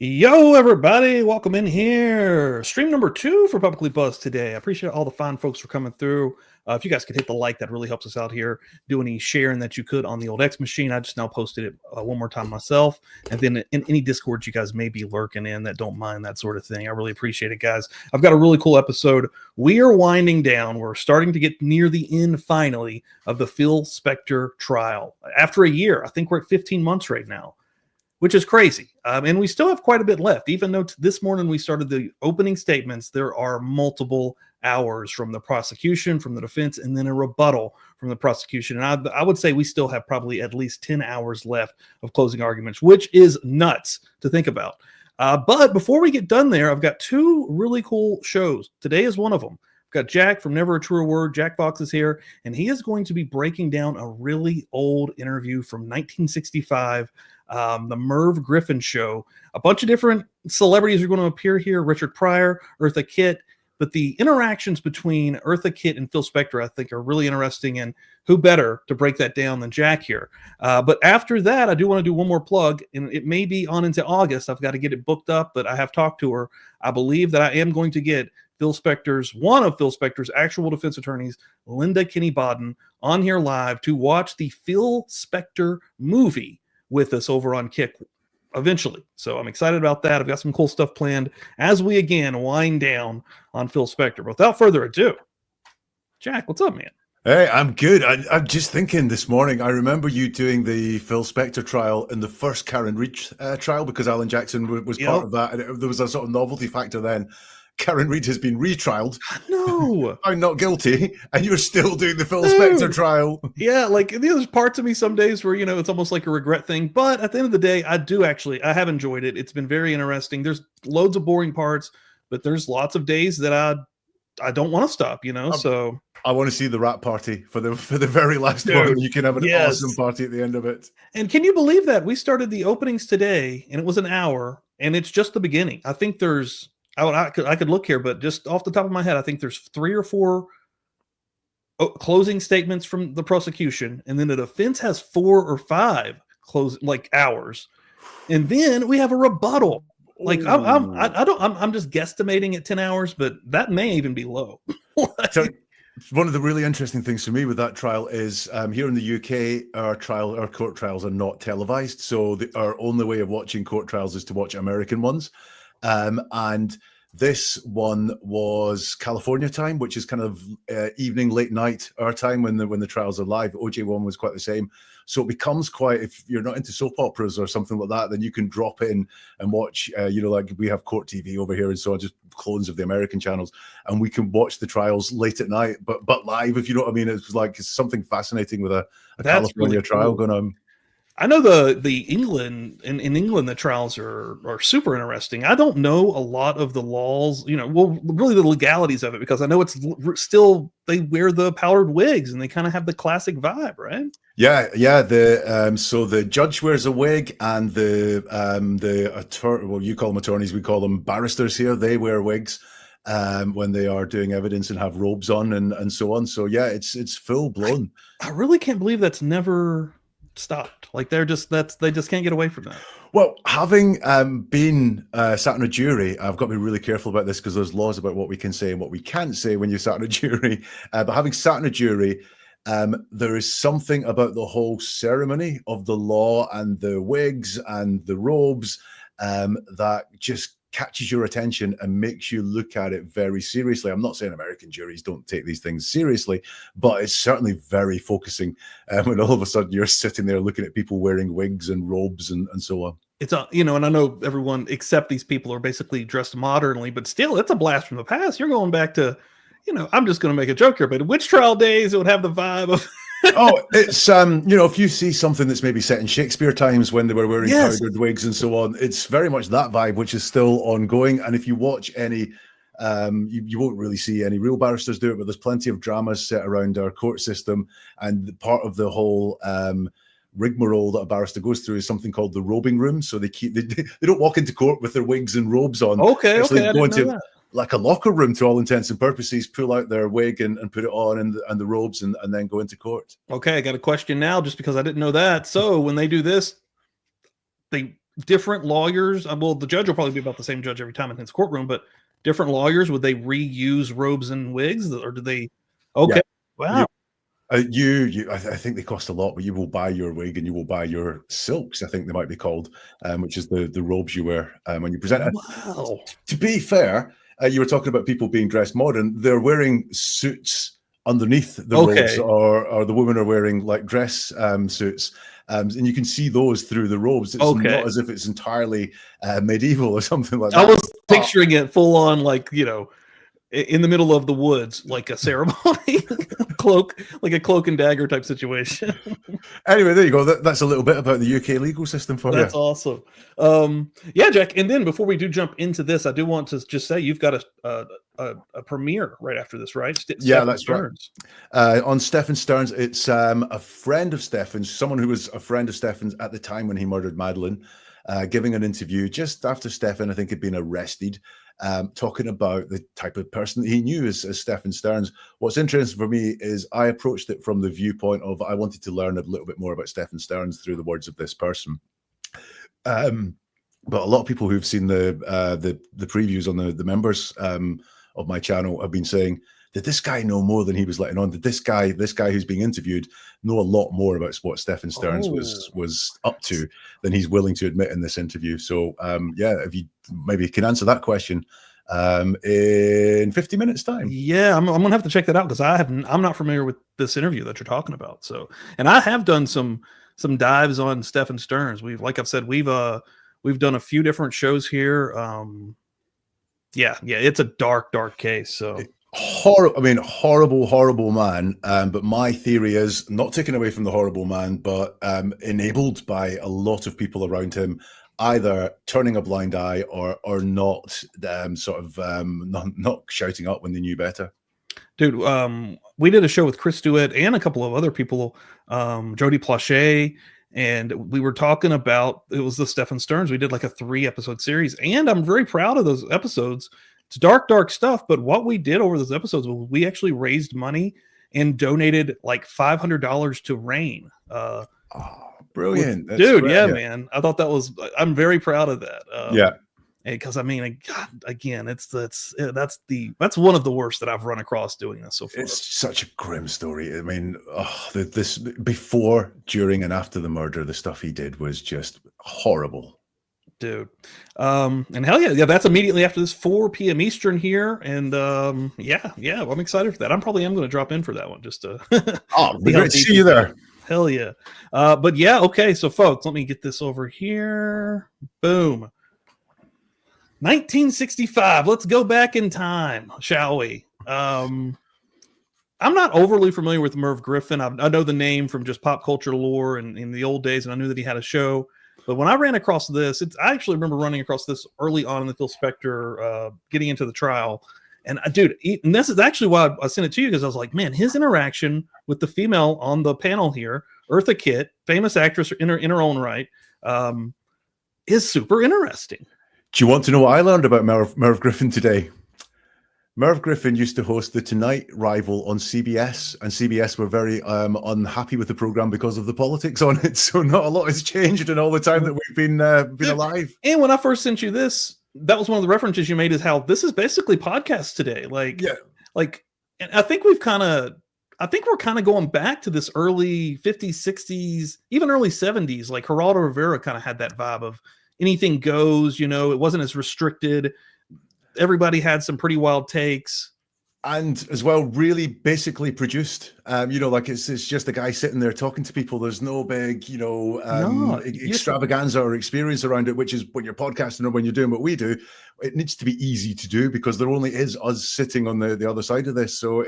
Yo, everybody, welcome in here. Stream number 2 for Publicly Buzzed today. I appreciate all the fine folks for coming through. If you guys could hit the like, that really helps us out here. Do any sharing that you could on the old X machine. I just now posted it one more time myself. And then in any Discord you guys may be lurking in that don't mind that sort of thing. I really appreciate it, guys. I've got a really cool episode. We are winding down. We're starting to get near the end, finally, of the Phil Spector trial. After a year, I think we're at 15 months right now, which is crazy. And we still have quite a bit left. Even though this morning we started the opening statements, there are multiple hours from the prosecution, from the defense, and then a rebuttal from the prosecution. And I would say we still have probably at least 10 hours left of closing arguments, which is nuts to think about. But before we get done there, I've got two really cool shows. Today is one of them. I've got Jack from Never a Truer Word. Jack Fox is here, and he is going to be breaking down a really old interview from 1965, the Merv Griffin show. A bunch of different celebrities are going to appear here: Richard Pryor, Eartha Kitt. But the interactions between Eartha Kitt and Phil Spector, I think, are really interesting. And who better to break that down than Jack here? But after that, I do want to do one more plug, and it may be on into August. I've got to get it booked up, but I have talked to her. I believe that I am going to get one of Phil Spector's actual defense attorneys, Linda Kinney Bodden, on here live to watch the Phil Spector movie with us over on Kick eventually. So I'm excited about that. I've got some cool stuff planned as we again wind down on Phil Spector. But without further ado, Jack, what's up, man? Hey, I'm good. I'm just thinking this morning, I remember you doing the Phil Spector trial in the first Karen Reid trial, because Alan Jackson was part of that. And there was a sort of novelty factor then. Karen Reid has been retrialed. No, I'm not guilty, and you're still doing the Phil Spector trial. Yeah, like there's parts of me some days where it's almost like a regret thing. But at the end of the day, I have enjoyed it. It's been very interesting. There's loads of boring parts, but there's lots of days that I don't want to stop. So I want to see the rap party for the very last one. You can have an awesome party at the end of it. And can you believe that we started the openings today, and it was an hour, and it's just the beginning. I think there's. I could look here, but just off the top of my head, I think there's 3 or 4 closing statements from the prosecution, and then the defense has 4 or 5 hours, and then we have a rebuttal. Like I'm just guesstimating at 10 hours, but that may even be low. So one of the really interesting things for me with that trial is here in the UK, our court trials are not televised. So our only way of watching court trials is to watch American ones. And this one was California time, which is kind of evening, late night our time when the trials are live. OJ1 was quite the same. So it becomes quite, if you're not into soap operas or something like that, then you can drop in and watch, like we have court TV over here, and so just clones of the American channels, and we can watch the trials late at night, but live, if you know what I mean. It's something fascinating with a California really trial going on. I know the England in England, the trials are super interesting. I don't know a lot of the laws, really the legalities of it, because I know it's still, they wear the powdered wigs and they kind of have the classic vibe, right? Yeah. So the judge wears a wig, and the attorney, well, you call them attorneys, we call them barristers here. They wear wigs when they are doing evidence and have robes on and so on. So yeah, it's full blown. I really can't believe that's never stopped. Like they just can't get away from that. Well, having been sat on a jury, I've got to be really careful about this because there's laws about what we can say and what we can't say when you're sat on a jury. But having sat on a jury, there is something about the whole ceremony of the law and the wigs and the robes that just catches your attention and makes you look at it very seriously. I'm not saying American juries don't take these things seriously, but it's certainly very focusing when all of a sudden you're sitting there looking at people wearing wigs and robes and so on. It's and I know everyone except these people are basically dressed modernly, but still, it's a blast from the past. You're going back to, I'm just going to make a joke here, but witch trial days, it would have the vibe of. Oh, it's if you see something that's maybe set in Shakespeare times when they were wearing powdered wigs and so on, it's very much that vibe, which is still ongoing. And if you watch any, you won't really see any real barristers do it, but there's plenty of dramas set around our court system, and part of the whole rigmarole that a barrister goes through is something called the robing room. So they don't walk into court with their wigs and robes on. Okay, I didn't know that. Like a locker room to all intents and purposes, pull out their wig and put it on and the robes and then go into court. Okay, I got a question now just because I didn't know that. So when they do this, they different lawyers? Well, the judge will probably be about the same judge every time in his courtroom, but different lawyers, would they reuse robes and wigs, or do they? Okay, Yeah. wow, I think they cost a lot, but you will buy your wig and you will buy your silks, I think they might be called, which is the robes you wear when you present. wow. To be fair, you were talking about people being dressed modern. They're wearing suits underneath the robes, Okay, or the women are wearing like dress suits. And you can see those through the robes. It's okay. not as if it's entirely medieval or something like I that. was picturing it full on, like, in the middle of the woods, like a ceremony, cloak, like a cloak and dagger type situation. Anyway, there you go. That's a little bit about the UK legal system for you. That's awesome. Yeah, Jack. And then before we do jump into this, I do want to just say you've got a premiere right after this, right? Yeah, Stephen that's right. Stearns. On Stefan Stearns, it's a friend of Stefan's, someone who was a friend of Stefan's at the time when he murdered Madeline, giving an interview just after Stefan, I think, had been arrested, talking about the type of person that he knew as Stefan Stearns. What's interesting for me is I approached it from the viewpoint of I wanted to learn a little bit more about Stefan Stearns through the words of this person. But a lot of people who've seen the previews on the members of my channel have been saying, did this guy know more than he was letting on? Did this guy who's being interviewed know a lot more about what Stefan Stearns was up to than he's willing to admit in this interview? So yeah, if you maybe can answer that question in 50 minutes time. Yeah, I'm gonna have to check that out because I'm not familiar with this interview that you're talking about. So, and I have done some dives on Stefan Stearns. Like I've said, we've done a few different shows here. Yeah, it's a dark case. So horrible man. But my theory is not taken away from the horrible man, but enabled by a lot of people around him, either turning a blind eye or not not shouting up when they knew better. Dude, we did a show with Chris Stewart and a couple of other people, Jody Plauché, and we were talking about, it was the Stefan Stearns. We did like a 3-episode series, and I'm very proud of those episodes. It's dark stuff, but what we did over those episodes was we actually raised money and donated like $500 to RAINN. Brilliant. Dude, yeah, man. I thought I'm very proud of that. Yeah. Because I mean, God, again, that's one of the worst that I've run across doing this so far. It's such a grim story. I mean, this before, during, and after the murder, the stuff he did was just horrible. Dude. And hell yeah, that's immediately after this, 4 p.m. Eastern here. And yeah, I'm excited for that. I'm probably going to drop in for that one just to great to see you there. Hell yeah. But yeah, okay, so folks, let me get this over here. Boom. 1965. Let's go back in time, shall we? I'm not overly familiar with Merv Griffin. I know the name from just pop culture lore and in the old days, and I knew that he had a show. But when I ran across this, I actually remember running across this early on in the Phil Spector getting into the trial. And dude, and this is actually why I sent it to you, because I was like, man, his interaction with the female on the panel here, Eartha Kitt, famous actress in her own right, is super interesting. Do you want to know what I learned about Merv Griffin today? Merv Griffin used to host the Tonight rival on CBS, and CBS were very unhappy with the program because of the politics on it. So not a lot has changed in all the time that we've been alive. And when I first sent you this, that was one of the references you made, is how this is basically podcast today. And I think we're kind of going back to this early 50s, 60s, even early 70s. Like Geraldo Rivera kind of had that vibe of anything goes, it wasn't as restricted. Everybody had some pretty wild takes. And as well, really basically produced. Like it's just a guy sitting there talking to people. There's no big, extravaganza or experience around it, which is when you're podcasting or when you're doing what we do, it needs to be easy to do because there only is us sitting on the other side of this. So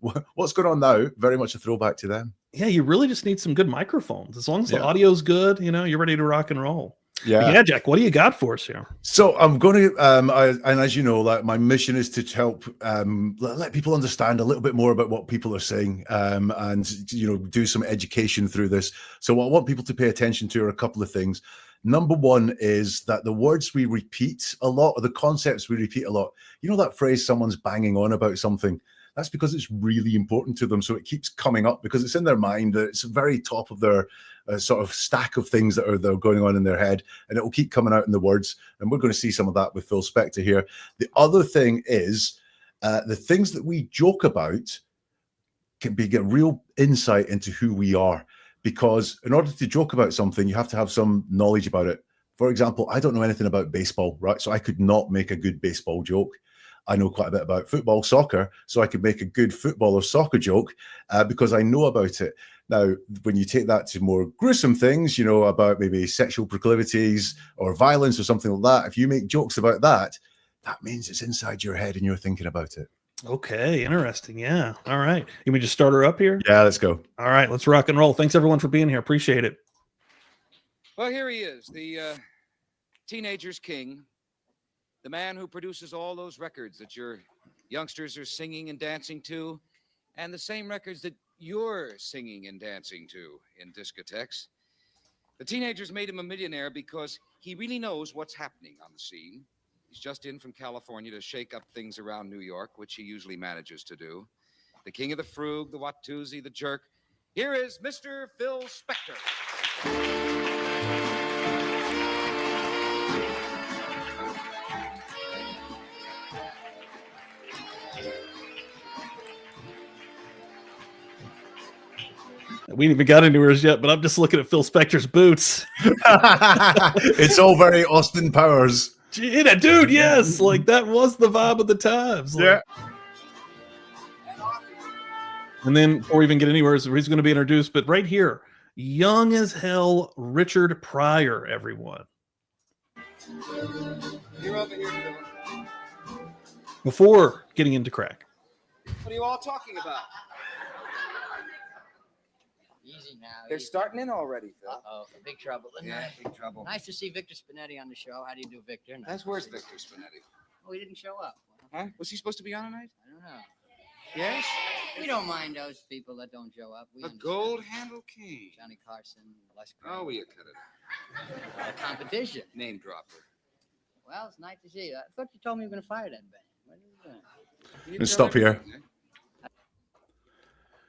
what's going on now, very much a throwback to them. Yeah, you really just need some good microphones. As long as the audio's good, you're ready to rock and roll. Yeah, Jack, what do you got for us here? So I'm going to, and as you know, like my mission is to help let people understand a little bit more about what people are saying, and do some education through this. So what I want people to pay attention to are a couple of things. Number one is that the words we repeat a lot, or the concepts we repeat a lot. You know that phrase, someone's banging on about something. That's because it's really important to them. So it keeps coming up because it's in their mind. It's very top of their sort of stack of things that are going on in their head, and it will keep coming out in the words. And we're going to see some of that with Phil Spector here. The other thing is the things that we joke about can get real insight into who we are, because in order to joke about something, you have to have some knowledge about it. For example, I don't know anything about baseball, right? So I could not make a good baseball joke. I know quite a bit about football, soccer, so I could make a good football or soccer joke because I know about it. Now, when you take that to more gruesome things, you know, about maybe sexual proclivities or violence or something like that, if you make jokes about that, that means it's inside your head and you're thinking about it. Okay, interesting. Yeah. All right. You want me to start her up here? Yeah, let's go. All right, let's rock and roll. Thanks everyone for being here. Appreciate it. Well, here he is, the teenager's king, the man who produces all those records that your youngsters are singing and dancing to, and the same records that you're singing and dancing to in discotheques. The teenager's made him a millionaire because he really knows what's happening on the scene. He's just in from California to shake up things around New York, which he usually manages to do. The king of the frug, the Watusi, the jerk. Here is Mr. Phil Spector. We ain't even got into hers yet, but I'm just looking at Phil Spector's boots. It's all very Austin Powers. Gee, dude, yes, like that was the vibe of the times. Like, Yeah. And then, before we even get anywhere, he's going to be introduced. But right here, young as hell, Richard Pryor, everyone. You're over here, Phil. Before getting into crack. What are you all talking about? Easy now. They're easy. starting in already, Phil. Uh-oh, big trouble, isn't Yeah, it? big trouble. Nice to see Victor Spinetti on the show. How do you do, Victor? Nice That's to where's see you. Victor Spinetti? Oh, he didn't show up. Huh? Was he supposed to be on tonight? I don't know. Yes? We don't mind those people that don't show up. We A understand. gold handle king. Johnny Carson, Les Oh, will you cut it? A competition. Name dropper. Well, it's nice to see you. I thought you told me you were going to fire that band. What are you doing? You didn't Let's tell stop here. everything, eh?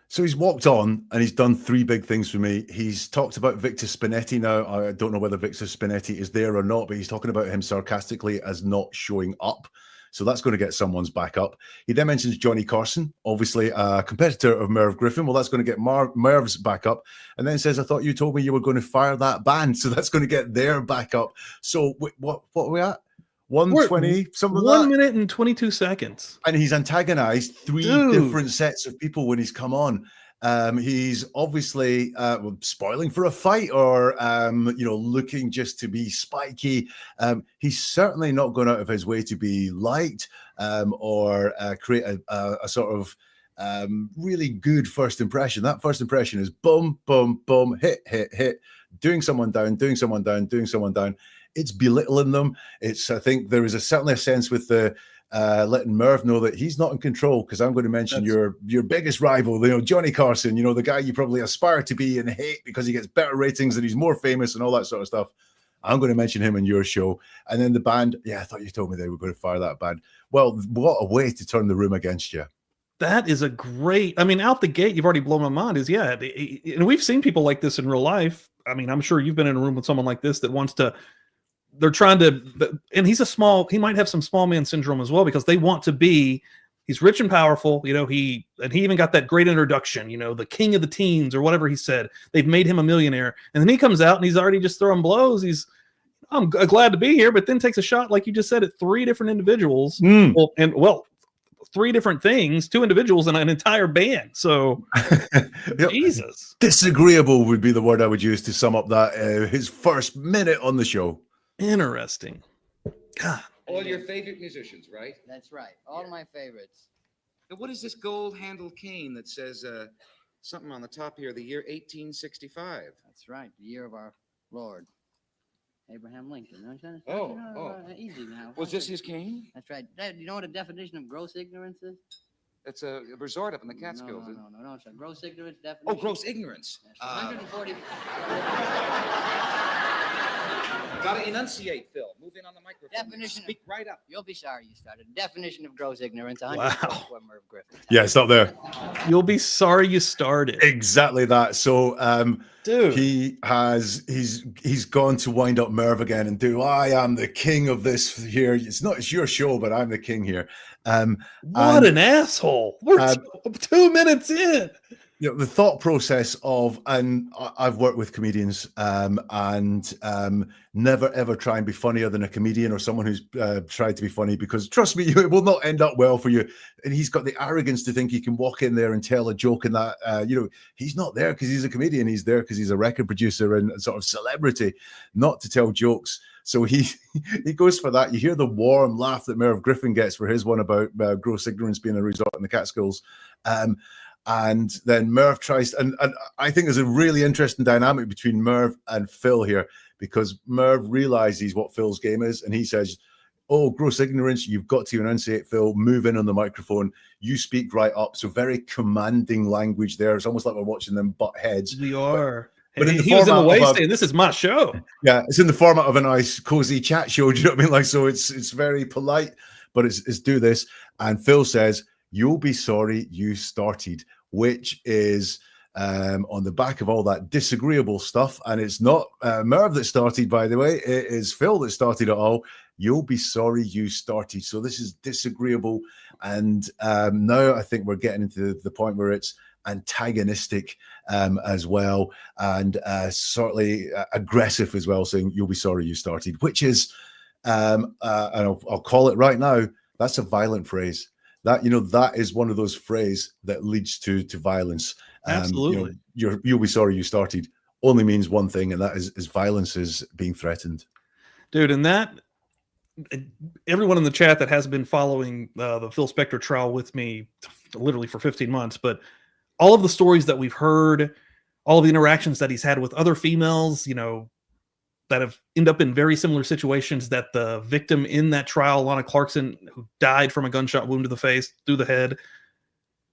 So he's walked on and he's done three big things for me. He's talked about Victor Spinetti now. I don't know whether Victor Spinetti is there or not, but he's talking about him sarcastically as not showing up. So that's going to get someone's back up. He then mentions Johnny Carson, obviously a competitor of Merv Griffin. Well, that's going to get Merv's back up. And then says, I thought you told me you were going to fire that band. So that's going to get their back up. So what are we at? 120, something like that. 1 minute and 22 seconds. And he's antagonized three different sets of people when he's come on. He's obviously spoiling for a fight or, looking just to be spiky. He's certainly not going out of his way to be liked or create a sort of really good first impression. That first impression is boom, boom, boom, hit, hit, hit, doing someone down, doing someone down, doing someone down. It's belittling them. I think there is certainly a sense with the letting Merv know that he's not in control, because I'm going to mention your biggest rival, Johnny Carson, the guy you probably aspire to be and hate because he gets better ratings and he's more famous and all that sort of stuff. I'm going to mention him in your show. And then the band, I thought you told me they were going to fire that band. Well, what a way to turn the room against you. That is a great, out the gate, you've already blown my mind, and we've seen people like this in real life. I'm sure you've been in a room with someone like this that wants to, they're trying to, and he might have some small man syndrome as well, because they want to be, he's rich and powerful, he even got that great introduction, the king of the teens or whatever he said. They've made him a millionaire. And then he comes out and he's already just throwing blows. I'm glad to be here, but then takes a shot, like you just said, at three different individuals. Three different things, two individuals and an entire band. So, Jesus. Disagreeable would be the word I would use to sum up that his first minute on the show. Interesting. God. All your favorite musicians, right? That's right. All my favorites. Now, what is this gold handle cane that says something on the top here, the year 1865? That's right. The year of our Lord, Abraham Lincoln. Oh. Easy now. Was this his cane? That's right. Dad, you know what a definition of gross ignorance is? It's a resort up in the Catskills. No, it's a gross ignorance definition. Oh, gross ignorance. Yes, 140. Gotta enunciate, Phil. Move in on the microphone. Definition. Speak right up. You'll be sorry you started. Definition of gross ignorance. Wow. 144 Merv Griffin. Yeah, stop there. You'll be sorry you started. Exactly that. So Dude. he's gone to wind up Merv again and do I am the king of this here. It's your show, but I'm the king here. What an asshole. We're 2 minutes in. You know, the thought process of, and I've worked with comedians and never ever try and be funnier than a comedian or someone who's tried to be funny, because trust me, it will not end up well for you. And he's got the arrogance to think he can walk in there and tell a joke, and that he's not there because he's a comedian. He's there because he's a record producer and sort of celebrity, not to tell jokes. So he goes for that. You hear the warm laugh that Merv Griffin gets for his one about gross ignorance being a resort in the Catskills. And then Merv tries, and I think there's a really interesting dynamic between Merv and Phil here, because Merv realizes what Phil's game is, and he says, oh, gross ignorance, you've got to enunciate, Phil, move in on the microphone, you speak right up. So very commanding language there. It's almost like we're watching them butt heads. We are. But he was in the way saying, this is my show. Yeah, it's in the format of a nice, cozy chat show. Do you know what I mean? Like, so it's very polite, but it's do this. And Phil says, you'll be sorry you started, which is on the back of all that disagreeable stuff. And it's not Merv that started, by the way. It is Phil that started it all. You'll be sorry you started. So this is disagreeable. And now I think we're getting into the point where it's antagonistic as well, and certainly aggressive as well, saying you'll be sorry you started, which is, and I'll call it right now, that's a violent phrase. That, that is one of those phrases that leads to violence. Absolutely. You'll be sorry you started only means one thing, and that is violence is being threatened. Dude, and that, everyone in the chat that has been following the Phil Spector trial with me literally for 15 months, but all of the stories that we've heard, all of the interactions that he's had with other females, that have ended up in very similar situations that the victim in that trial, Lana Clarkson, who died from a gunshot wound to the face, through the head,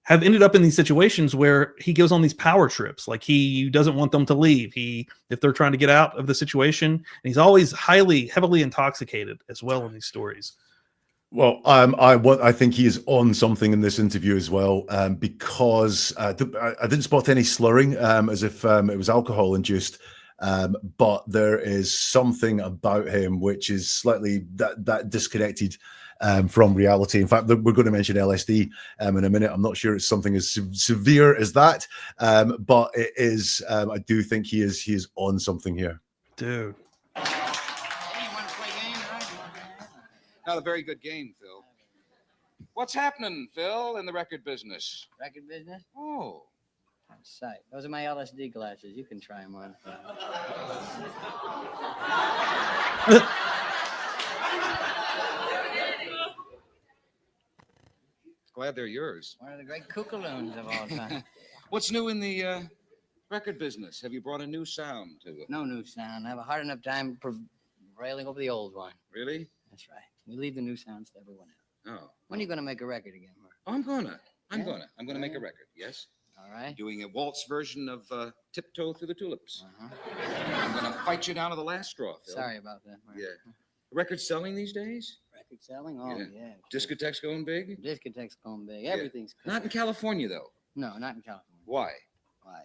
have ended up in these situations where he goes on these power trips. Like, he doesn't want them to leave. If they're trying to get out of the situation, and he's always heavily intoxicated as well in these stories. Well, I think he is on something in this interview as well, because I didn't spot any slurring, as if it was alcohol induced. But there is something about him which is slightly that disconnected from reality. In fact, we're going to mention LSD in a minute. I'm not sure it's something as severe as that, but it is. I do think he is on something here, dude. Not a very good game, Phil. What's happening, Phil, in the record business? Record business? Oh. Sight. Those are my LSD glasses. You can try them on. Glad they're yours. One of the great kookaloons of all time. What's new in the record business? Have you brought a new sound to it? No new sound. I have a hard enough time railing over the old one. Really? That's right. We leave the new sounds to everyone else. Oh. When are you going to make a record again, Mark? I'm gonna make a record. Yes. All right. Doing a waltz version of Tiptoe Through the Tulips. Uh-huh. I'm gonna fight you down to the last straw, Phil. Sorry about that, Mark. Yeah. Record selling these days? Record selling? Oh, yeah. Discotheques going big? Discotheques going big. Everything's cool. Not in California, though. No, not in California. Why? Why?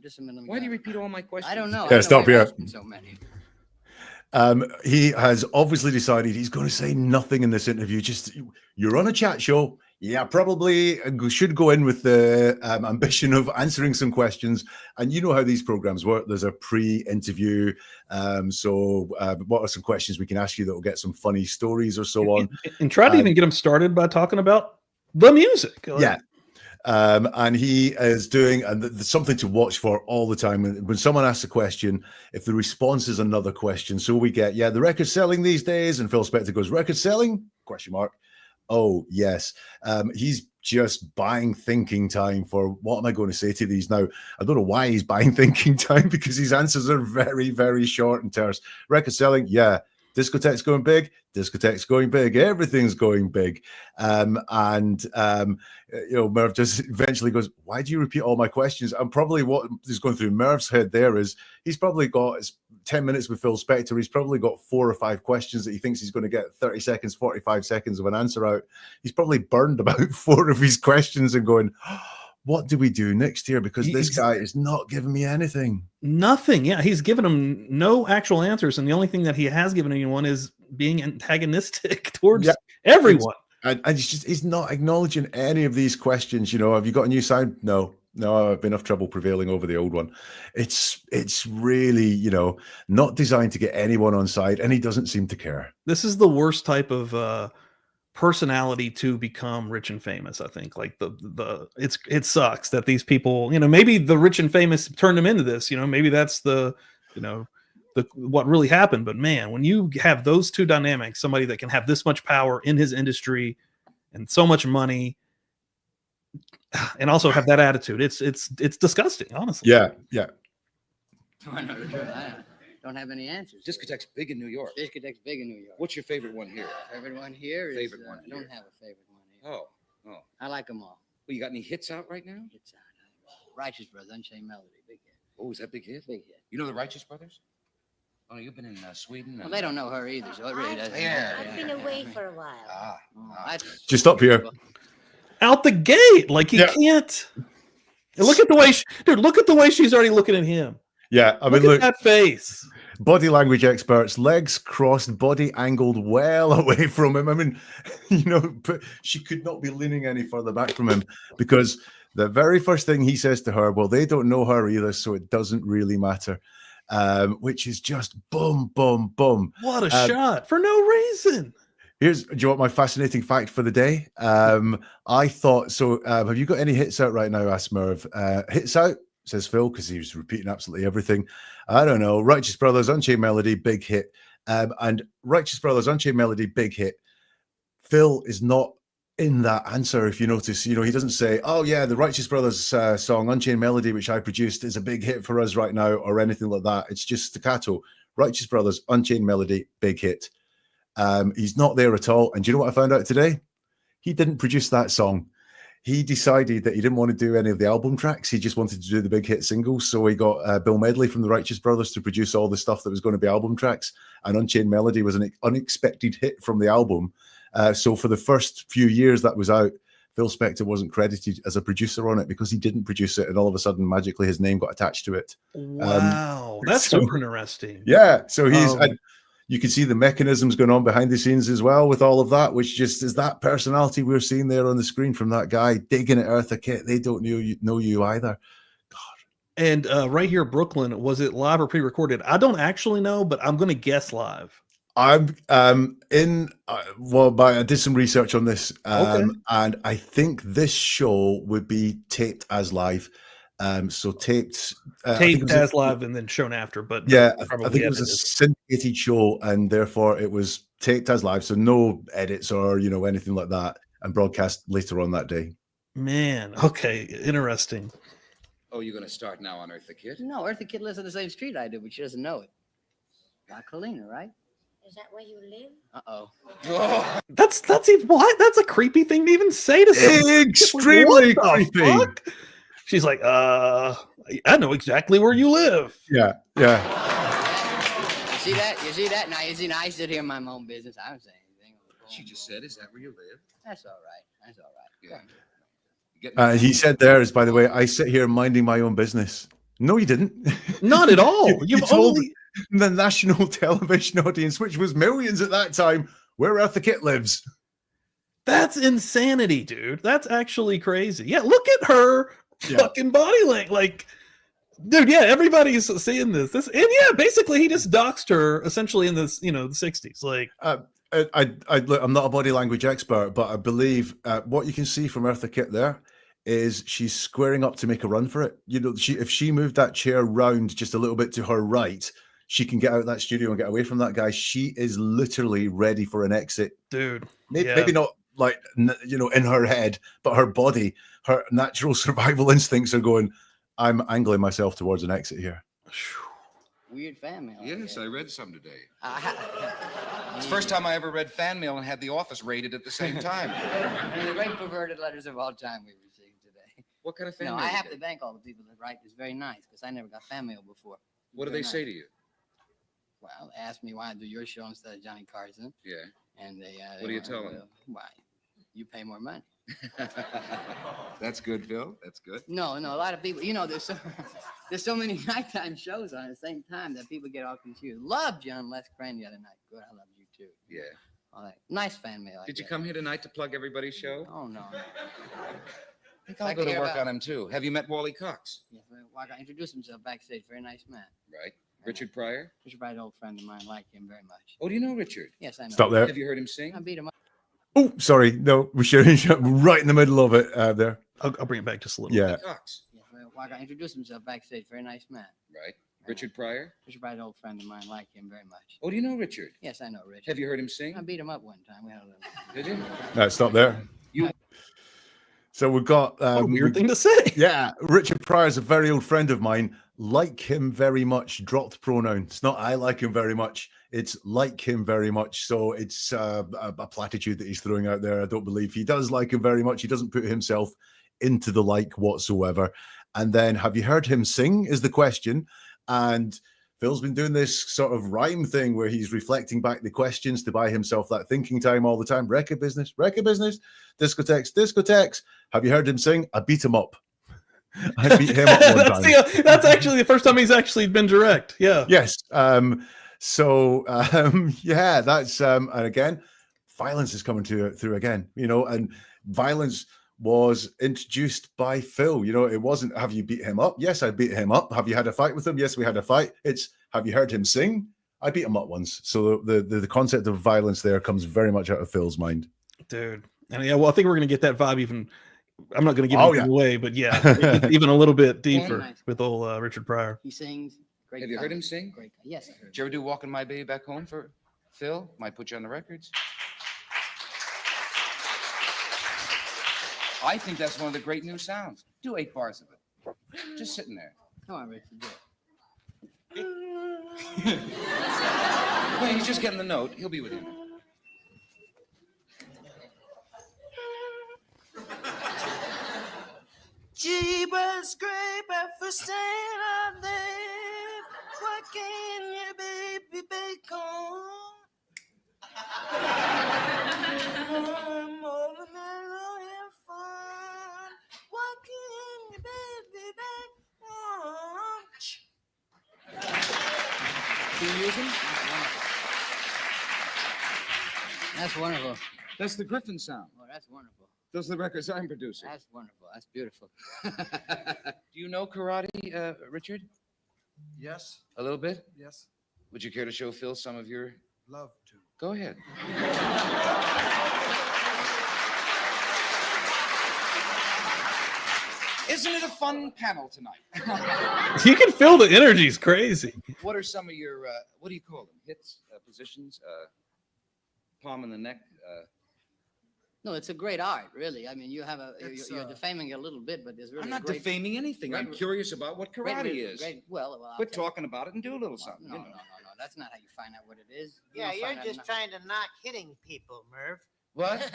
Just a minute. Why do you repeat all my questions? I don't know. Yeah, stop here. So many. He has obviously decided he's going to say nothing in this interview. Just, you're on a chat show. Yeah, probably should go in with the ambition of answering some questions. And you know how these programs work. There's a pre-interview. So what are some questions we can ask you that will get some funny stories or so on? And try to even get him started by talking about the music. Yeah. And he is doing, and there's something to watch for all the time. When someone asks a question, if the response is another question, so we get, the record selling these days, and Phil Spector goes, record selling? ? Oh, yes. He's just buying thinking time for what am I going to say to these now? I don't know why he's buying thinking time, because his answers are very, very short and terse. Record selling? Yeah. Discotheque's going big. Discotheque's going big. Everything's going big. Merv just eventually goes, why do you repeat all my questions? And probably what is going through Merv's head there is he's probably got 10 minutes with Phil Spector. He's probably got 4 or 5 questions that he thinks he's going to get 30 seconds, 45 seconds of an answer out. He's probably burned about 4 of his questions and going, what do we do next year? Because this guy is not giving me anything. Nothing. Yeah, he's given him no actual answers, and the only thing that he has given anyone is being antagonistic towards everyone. And he's not acknowledging any of these questions. Have you got a new sound? No, I've enough trouble prevailing over the old one. It's really, not designed to get anyone on side, and he doesn't seem to care. This is the worst type of personality to become rich and famous. I think like it sucks that these people, maybe the rich and famous turned him into this, maybe that's the what really happened. But man, when you have those two dynamics, somebody that can have this much power in his industry and so much money and also have that attitude, it's disgusting, honestly. Yeah. I don't have any answers. Discotheque's big in New York. Discotheque's big in New York. What's your favorite one here? Favorite one here is, Favorite one I don't here. have a favorite one here. Oh. I like them all. Well, you got any hits out right now? It's Righteous Brothers, Unchained Melody, big hit. Oh, is that big hit? Big hit. You know the Righteous Brothers? Oh, you've been in Sweden. Well, they don't know her either, so it really doesn't Yeah. matter. I've been away for a while. That's Just up here. Out the gate, like he can't. Look at the way, look at the way she's already looking at him. Yeah, I mean, look at that face. Body language experts, legs crossed, body angled well away from him. I mean, but she could not be leaning any further back from him because the very first thing he says to her, well, they don't know her either, so it doesn't really matter, which is just boom, boom, boom. What a shot for no reason. Do you want my fascinating fact for the day? I thought, so have you got any hits out right now, asked Merv. Hits out, says Phil, because he was repeating absolutely everything. I don't know. Righteous Brothers, Unchained Melody, big hit. And Righteous Brothers, Unchained Melody, big hit. Phil is not in that answer, if you notice. He doesn't say, oh, yeah, the Righteous Brothers song, Unchained Melody, which I produced, is a big hit for us right now, or anything like that. It's just staccato. Righteous Brothers, Unchained Melody, big hit. He's not there at all. And do you know what I found out today? He didn't produce that song. He decided that he didn't want to do any of the album tracks. He just wanted to do the big hit singles. So he got Bill Medley from the Righteous Brothers to produce all the stuff that was going to be album tracks. And Unchained Melody was an unexpected hit from the album. So for the first few years that was out, Phil Spector wasn't credited as a producer on it because he didn't produce it. And all of a sudden, magically, his name got attached to it. Wow. That's super interesting. Yeah. So he's... you can see the mechanisms going on behind the scenes as well with all of that, which just is that personality we're seeing there on the screen from that guy digging at Eartha Kitt. They don't know you either. God. And right here, Brooklyn, was it live or pre-recorded? I don't actually know, but I'm going to guess live. I'm I did some research on this, and I think this show would be taped as live. So taped as live and then shown after, but yeah, I think it was a syndicated show, and therefore it was taped as live, so no edits or anything like that, and broadcast later on that day. Man, okay, interesting. Oh, you're gonna start now on Eartha Kitt? No, Eartha Kitt lives on the same street I do, but she doesn't know it. Like Helena, right? Is that where you live? Uh-oh. That's even what? That's a creepy thing to even say to someone. Extremely creepy. Fuck? She's like, I know exactly where you live. Yeah. You see that? Now, you see, I sit here in my own business. I don't say anything. She just said, is that where you live? That's all right. Yeah. He said there is, by the way, I sit here minding my own business. No, you didn't. Not at all. You told the national television audience, which was millions at that time, where Eartha Kitt lives. That's insanity, dude. That's actually crazy. Yeah, look at her fucking body language. Like, dude, yeah, everybody's seeing this. And yeah, basically he just doxed her essentially in this, the 60s. Like, I'm not a body language expert, but I believe what you can see from Eartha Kitt there is she's squaring up to make a run for it. If she moved that chair round just a little bit to her right, she can get out of that studio and get away from that guy. She is literally ready for an exit, dude. Maybe not like in her head, but her body, her natural survival instincts are going, I'm angling myself towards an exit here. weird fan mail. Yes, I read some today. It's It's the first time I ever read fan mail and had the office raided at the same time. the great perverted letters of all time we received today. What kind of fan No, mail? I you have get? to thank all the people that write. It's very nice because I never got fan mail before. What do Very they say nice. to you? Well, they asked me why I do your show instead of Johnny Carson, Yeah. and they. What do you tell them? Why? You pay more money. That's good, Phil. That's good. No, a lot of people. There's so many nighttime shows on at the same time that people get all confused. Love John Les Crane the other night. Good, I love you too. Yeah. All that nice fan mail. I Did you get. come here tonight to plug everybody's show? Oh no. I think I'll go to work on him too. Have you met Wally Cox? Yeah, well, I introduced himself backstage. Very nice man. Right. Richard Pryor? Richard Pryor's an old friend of mine. Like him very much. Oh, do you know Richard? Yes, I know. Stop there. Have you heard him sing? I beat him up. Oh, sorry. No, we're sharing right in the middle of it there. I'll bring it back just a little. Yeah. Cox. Yeah, well, I introduced himself backstage. Very nice man. Right. Richard Pryor? Richard Pryor's an old friend of mine. Like him very much. Oh, do you know Richard? Yes, I know Richard. Have you heard him sing? I beat him up one time. We had a little. Did you? No, stop there. You- So we've got What a weird thing to say. Yeah, Richard Pryor is a very old friend of mine. Like him very much. Dropped pronoun. It's not I like him very much. It's like him very much. So it's a platitude that he's throwing out there. I don't believe he does like him very much. He doesn't put himself into the like whatsoever. And then, have you heard him sing? Is the question. And Phil's been doing this sort of rhyme thing where he's reflecting back the questions to buy himself that thinking time all the time. Record business, discotheques. Have you heard him sing? I beat him up. I beat him up one time. That's actually the first time he's actually been direct. Yeah. Yes. Yeah, that's and again, violence is coming through again, and violence was introduced by Phil. It wasn't have you beat him up? Yes, I beat him up. Have you had a fight with him? Yes, we had a fight. It's have you heard him sing? I beat him up once. So the concept of violence there comes very much out of Phil's mind. Dude. And yeah, well, I think we're gonna get that vibe even. I'm not gonna give anything away, but yeah, even a little bit deeper Nice. with old Richard Pryor. He sings. Great. Have you heard him sing? Great. Yes, I heard. Did you ever do Walking My Baby Back Home for Phil? Might put you on the records. I think that's one of the great new sounds. Do 8 bars of it. Just sitting there. Come on, Richard. Do it. Wait, he's just getting the note. He'll be with you. Jeebus scraper for staying out there. Why can't you, baby, back home? I'm all alone and fun. Why can't you, baby, back home? Do you use him? That's wonderful. That's the Griffin sound. Oh, that's wonderful. Those are the records I'm producing. That's wonderful. That's beautiful. Do you know karate, Richard? Yes, A little bit? yes, Would you care to show Phil some of your... love to. Go ahead. Isn't it a fun panel tonight? You can feel the energy's crazy. What are some of your, what do you call them? Hits, positions, palm in the neck? No, it's a great art, really. I mean, you have It's, you're defaming it a little bit, but there's really I'm not great, defaming anything. I'm great- curious about what great- karate is. Great, well, I'll Quit tell you. talking about it and do a little something. No, you no, know. no. That's not how you find out what it is. You Yeah, don't you're find out just not- trying to knock hitting people, Merv. What?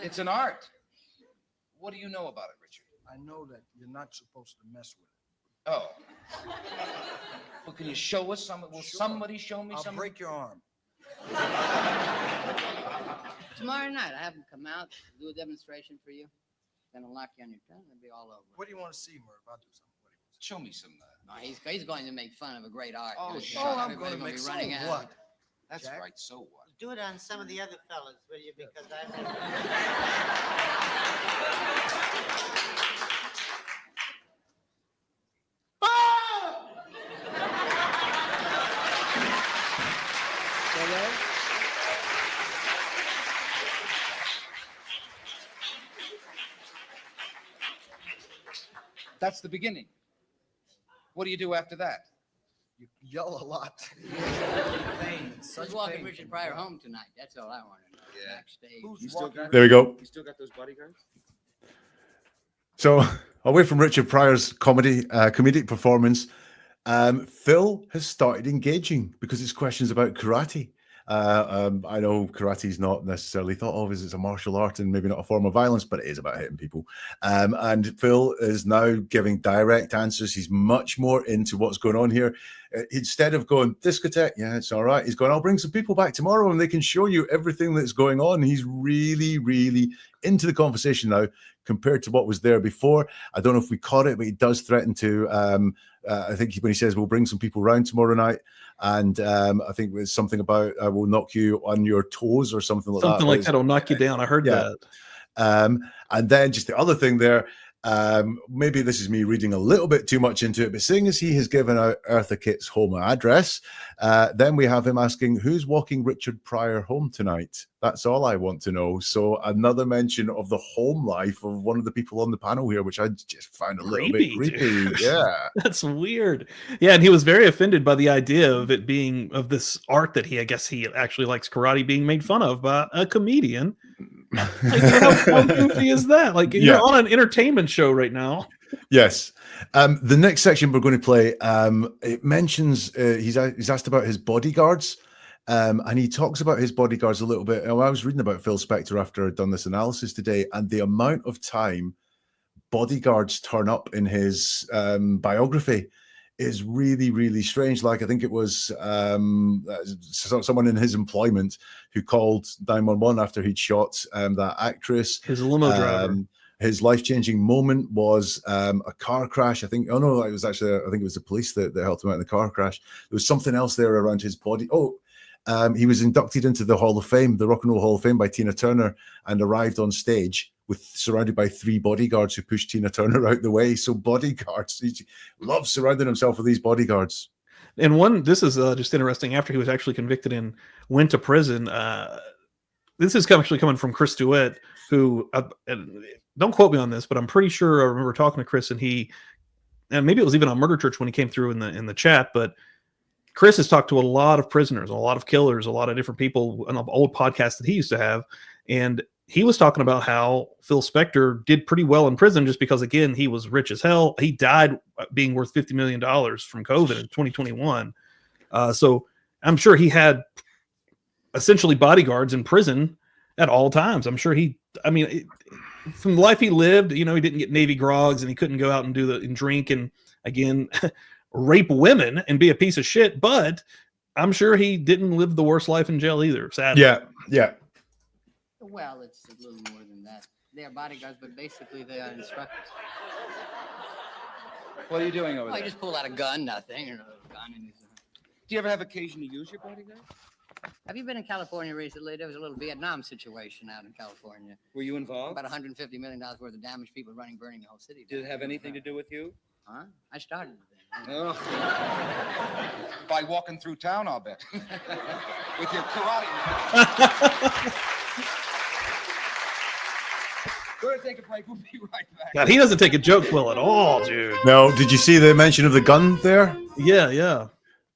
It's an art. What do you know about it, Richard? I know that you're not supposed to mess with it. Oh. Well, can you show us some? Will Sure. somebody show me I'll some? break your arm. Tomorrow night, I have him come out, do a demonstration for you. Then I'll knock you on your tongue. It'll be all over. What do you want to see, Merv? I'll do something. What do you want to see? Show me some. No, he's going to make fun of a great art. Oh, Good sure. God, I'm everybody's going to make be so running out. what? That's Jack? right. So what? Do it on some of the other fellas, will you? Because I'm. That's the beginning. What do you do after that? You yell a lot. Pain. It's such Who's walking pain. Richard Pryor home tonight? That's all I want to know. Yeah. Backstage. Who's You still walking? got? There we go. You still got those bodyguards? So away from Richard Pryor's comedic performance, Phil has started engaging because it's questions about karate. I know karate is not necessarily thought of as it's a martial art and maybe not a form of violence, but it is about hitting people. And Phil is now giving direct answers. He's much more into what's going on here. Instead of going, discotheque, yeah, it's all right. He's going, I'll bring some people back tomorrow and they can show you everything that's going on. He's really, really into the conversation now compared to what was there before. I don't know if we caught it, but he does threaten to, I think when he says we'll bring some people around tomorrow night, and I think there's something about we'll knock you on your toes or something like that. Something like that'll knock you down. I heard that. And then just the other thing there, maybe this is me reading a little bit too much into it, but seeing as he has given out Eartha Kitt's home address, then we have him asking, who's walking Richard Pryor home tonight? That's all I want to know. So another mention of the home life of one of the people on the panel here, which I just found a little bit creepy. Yeah. That's weird. Yeah, and he was very offended by the idea of it being, of this art that I guess he actually likes karate, being made fun of by a comedian. Like, how goofy is that? Like, you're on an entertainment show right now. Yes. The next section we're going to play, it mentions he's asked about his bodyguards, and he talks about his bodyguards a little bit. I was reading about Phil Spector after I'd done this analysis today, and the amount of time bodyguards turn up in his biography is really, really strange. Like, I think it was someone in his employment who called 911 after he'd shot that actress. His limo driver. His life-changing moment was a car crash. I think, it was actually, I think it was the police that helped him out in the car crash. There was something else there around his body. He was inducted into the Hall of Fame, the Rock and Roll Hall of Fame, by Tina Turner, and arrived on stage surrounded by 3 bodyguards who pushed Tina Turner out the way. So bodyguards, he loves surrounding himself with these bodyguards. And this is just interesting. After he was actually convicted and went to prison, this is actually coming from Chris Duett, who, don't quote me on this, but I'm pretty sure I remember talking to Chris, and maybe it was even on Murder Church when he came through in the chat, but Chris has talked to a lot of prisoners, a lot of killers, a lot of different people, an old podcast that he used to have, and he was talking about how Phil Spector did pretty well in prison just because, again, he was rich as hell. He died being worth $50 million from COVID in 2021. So I'm sure he had essentially bodyguards in prison at all times. I'm sure from the life he lived, he didn't get Navy grogs and he couldn't go out and drink and, again, rape women and be a piece of shit. But I'm sure he didn't live the worst life in jail either, sadly. Yeah. Well, it's a little more than that. They are bodyguards, but basically they are instructors. What are you doing over I there? just pulled out a gun, nothing. A gun in his... Do you ever have occasion to use your bodyguard? Have you been in California recently? There was a little Vietnam situation out in California. Were you involved? About $150 million worth of damage, people burning the whole city. Did it have anything to do with you? Huh? I started with it. Oh. By walking through town, I'll bet. With your karate. We're going to take a break. We'll be right back. God, he doesn't take a joke well at all, dude. No, did you see the mention of the gun there? Yeah.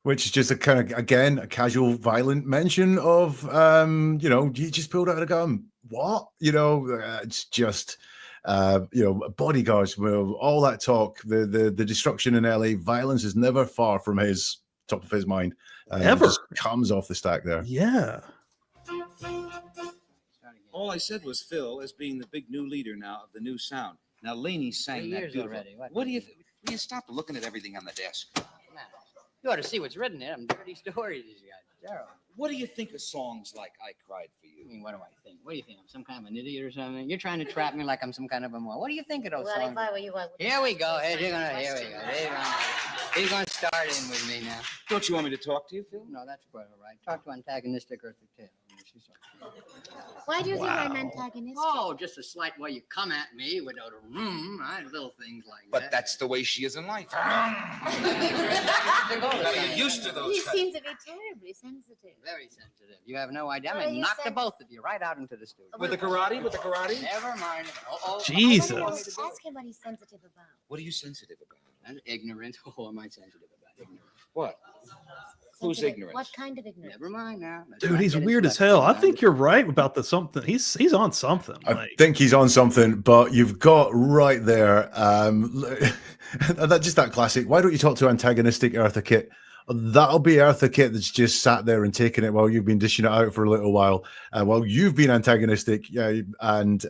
Which is just a kind of, again, a casual, violent mention of, you just pulled out a gun. What? It's just, bodyguards, all that talk, the destruction in LA, violence is never far from his top of his mind. Ever. It just comes off the stack there. Yeah. All I said was Phil as being the big new leader now of the new sound. Now, Laney sang 3 that years beautiful. already. What do you will you stop looking at everything on the desk? Nah, you ought to see what's written there. Them dirty stories these guys. Terrible. What do you think of songs like I Cried for You? I mean, what do I think? What do you think? I'm some kind of an idiot or something? You're trying to trap me like I'm some kind of a moron. What do you think of those Well, songs? if I were you, I would. Here we go. Here we go. He's gonna start in with me now. Don't you want me to talk to you, Phil? No, that's quite all right. Talk to antagonistic Eartha Kitt. Why do you think I'm antagonistic? Oh, just a slight way you come at me without a little things like that. But that's the way she is in life. You're used to those. You seem to be terribly sensitive. very sensitive. You have no idea. I'm What gonna are you knock the saying? both of you right out into the studio. With the karate? Never mind. Jesus. Ask him what he's sensitive about. What are you sensitive about? I'm ignorant. Oh, am I sensitive about ignorance? What? Who's sensitive. ignorant? What kind of ignorance? Never mind now. Let's Dude, not he's get into weird that as hell. I thing, think you're right about the something. He's on something. I Like, think he's on something, but you've got right there. That classic. Why don't you talk to antagonistic Eartha Kitt? That'll be Eartha Kitt that's just sat there and taken it while you've been dishing it out for a little while. While you've been antagonistic, yeah, and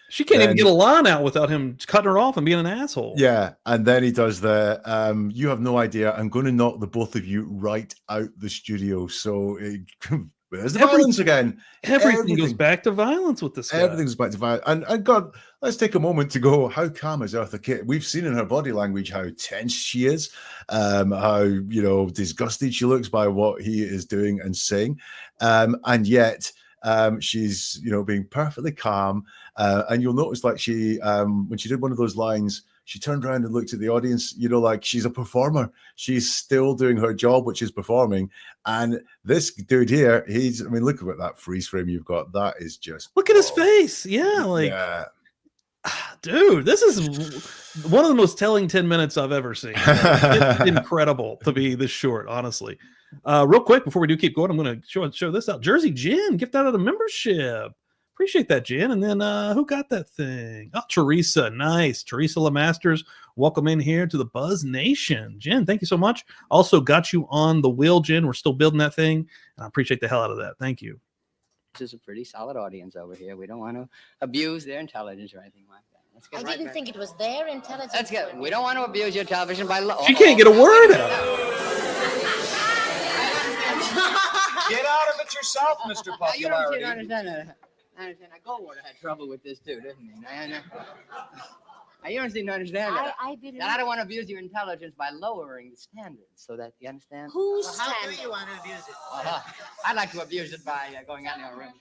she can't even then- get a line out without him cutting her off and being an asshole. yeah, and then he does the you have no idea. I'm going to knock the both of you right out the studio. So there's the violence again. Everything goes back to violence with this guy. Everything's back to violence. And God, let's take a moment to go. How calm is Eartha Kitt? We've seen in her body language how tense she is, how disgusted she looks by what he is doing and saying, and yet she's being perfectly calm. And you'll notice, like, she when she did one of those lines, she turned around and looked at the audience, like she's a performer. She's still doing her job, which is performing. And this dude here, look at that freeze frame you've got. That is just... Look at his face. Yeah, like, dude, this is one of the most telling 10 minutes I've ever seen. It's incredible to be this short, honestly. Real quick, before we do keep going, I'm going to show this out. Jersey Gin, gift out of the membership. Appreciate that, Jen. And then who got that thing? Oh, Teresa. Nice. Teresa LeMasters. Welcome in here to the Buzz Nation. Jen, thank you so much. Also got you on the wheel, Jen. We're still building that thing. And I appreciate the hell out of that. Thank you. This is a pretty solid audience over here. We don't want to abuse their intelligence or anything like that. Let's get I right didn't back. think it was their intelligence. Let's get. We don't want to abuse your television by law. She can't get a word out. Get out of it yourself, Mr. You Popularity. don't understand that. I understand. Goldwater had trouble with this too, didn't he? You don't seem to understand that. I believe. I don't want to abuse your intelligence by lowering the standards, so that you understand. Who's How do standard? you want to abuse it? I'd like to abuse it by going out in the room.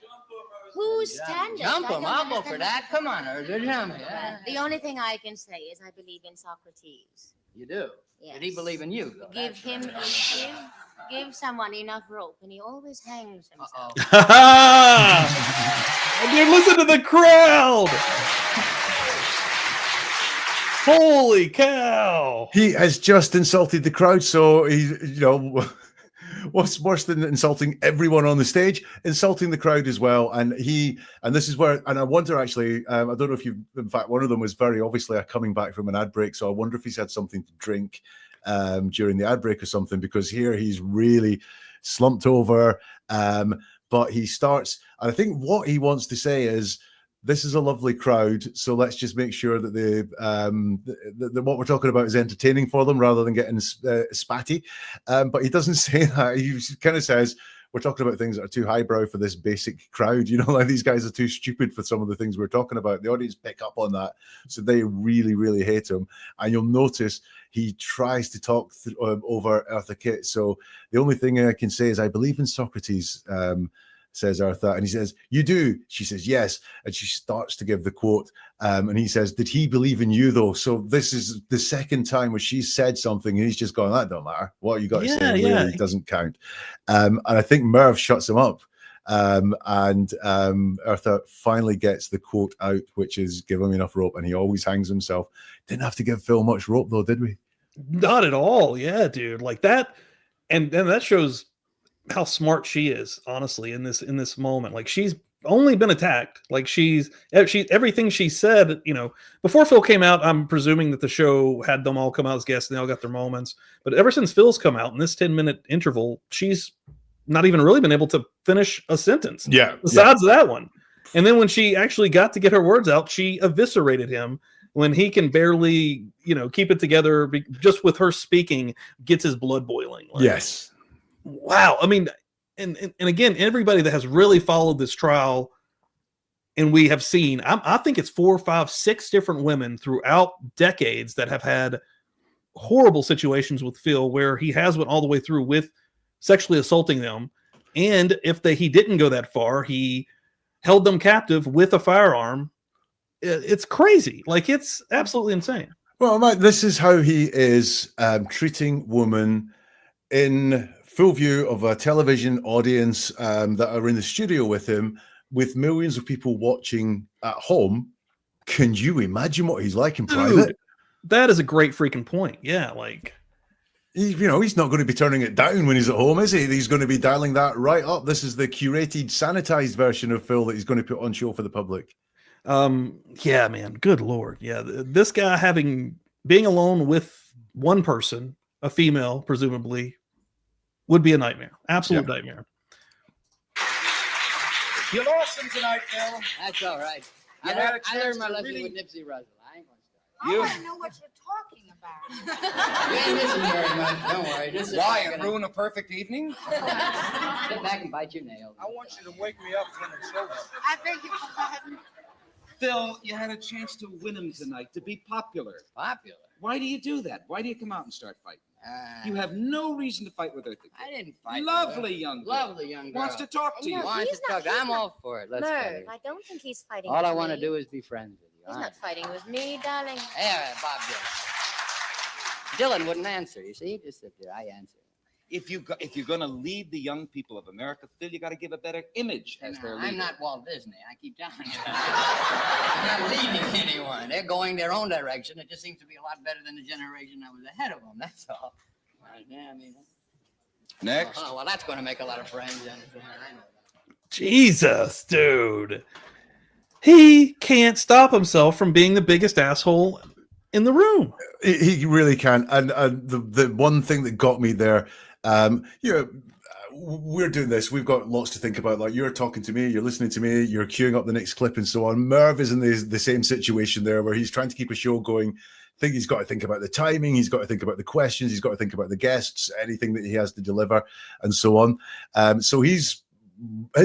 Who's standard? Jump I him! don't I'll go understand for that. Come on, Urza, jump me. Well, the only thing I can say is I believe in Socrates. You do. Yes. Did he believe in you? Though? Give him give someone enough rope, and he always hangs himself. Dude, listen to the crowd. Holy cow. He has just insulted the crowd, so he's, what's worse than insulting everyone on the stage? Insulting the crowd as well. And this is where, and I wonder actually, I don't know if in fact, one of them was very obviously coming back from an ad break, so I wonder if he's had something to drink during the ad break or something, because here he's really slumped over. But he starts, and I think what he wants to say is, this is a lovely crowd, so let's just make sure that that what we're talking about is entertaining for them rather than getting spatty. But he doesn't say that. He kind of says, we're talking about things that are too highbrow for this basic crowd. Like, these guys are too stupid for some of the things we're talking about. The audience pick up on that, so they really, really hate him. And you'll notice he tries to talk over Eartha Kitt. So the only thing I can say is, I believe in Socrates, says Eartha, and he says, you do? She says, yes. And she starts to give the quote. And he says, did he believe in you, though? So this is the second time where she said something, and he's just going, that don't matter. What you got to say really doesn't count. And I think Merv shuts him up. And Eartha finally gets the quote out, which is, give him enough rope, and he always hangs himself. Didn't have to give Phil much rope, though, did we? Not at all. Yeah, dude. Like that. And that shows how smart she is, honestly, in this moment. Like, she's only been attacked. Like, she everything she said, before Phil came out, I'm presuming that the show had them all come out as guests and they all got their moments. But ever since Phil's come out in this 10-minute interval, she's not even really been able to finish a sentence. Yeah. Besides that one. And then when she actually got to get her words out, she eviscerated him when he can barely, keep it together. Just with her speaking, gets his blood boiling. Like, yes. Wow. I mean, and again, everybody that has really followed this trial, and we have seen, I think it's 4, 5, 6 different women throughout decades that have had horrible situations with Phil, where he has went all the way through with sexually assaulting them. And if he didn't go that far, he held them captive with a firearm. It's crazy. Like, it's absolutely insane. Well, Mike, this is how he is treating women in full view of a television audience that are in the studio with him, with millions of people watching at home. Can you imagine what he's like in private? That is a great freaking point. Yeah, like, he's not going to be turning it down when he's at home, is he? He's going to be dialing that right up. This is the curated, sanitized version of Phil that he's going to put on show for the public. Yeah, man. Good Lord. Yeah. This guy being alone with one person, a female, presumably, would be a nightmare. Absolute nightmare. You lost him tonight, Phil. That's all right. You I had a learned chance my to lesson really- with Nipsey Russell. I ain't gonna start. I You- want to know what you're talking about. You ain't missing very much. Don't worry. Just sit Why? back And and- ruin a perfect evening? Sit back and bite your nails. I want you to wake me up when it's over. I beg your pardon. Phil, you had a chance to win him tonight, to be popular. Popular. Why do you do that? Why do you come out and start fighting? Uh, You have no reason to fight with Eartha I Kitt. didn't fight. with Lovely her. young girl. Lovely young girl. Wants to talk to No, you. Wants he's to not- talk. he's I'm not- all for it. Let's Merv, get it. I don't think he's fighting All I with want to me. do is be friends with you. He's all not right? fighting with me, darling. Yeah, Bob Dylan. Dylan wouldn't answer. You see, just sit there. I answer. If you're going to lead the young people of America, Phil, you got to give a better image as their leader. I'm not Walt Disney. I keep telling you that. I'm not leading anyone. They're going their own direction. It just seems to be a lot better than the generation that was ahead of them. That's all. Yeah, I mean. Next. Oh, well, that's going to make a lot of friends. I know that. Jesus, dude. He can't stop himself from being the biggest asshole in the room. He really can. And the one thing that got me there, we're doing this. We've got lots to think about. Like, you're talking to me, you're listening to me, you're queuing up the next clip and so on. Merv is in the same situation there where he's trying to keep a show going. He's got to think about the timing. He's got to think about the questions. He's got to think about the guests, anything that he has to deliver and so on. So his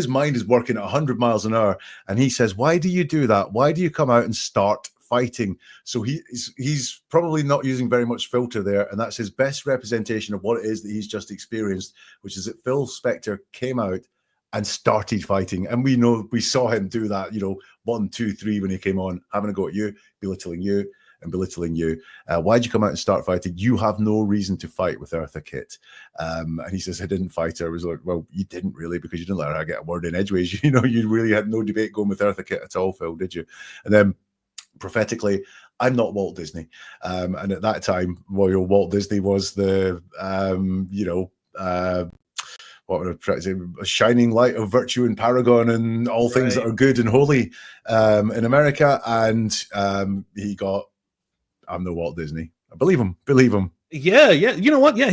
mind is working at 100 miles an hour. And he says, why do you do that? Why do you come out and start fighting? So he's probably not using very much filter there, and that's his best representation of what it is that he's just experienced, which is that Phil Spector came out and started fighting. And we saw him do that, 1, 2, 3 when he came on, having a go at you, belittling you. Why'd you come out and start fighting? You have no reason to fight with Eartha Kitt. And he says, I didn't fight her. I was like, well, you didn't really, because you didn't let her get a word in edgeways. You really had no debate going with Eartha Kitt at all, Phil, did you? And then prophetically, I'm not Walt Disney. And at that time, Walt Disney was the, what would I try to say, a shining light of virtue and paragon and all things that are good and holy in America. And he got, I'm no Walt Disney. I believe him. Yeah. You know what? Yeah,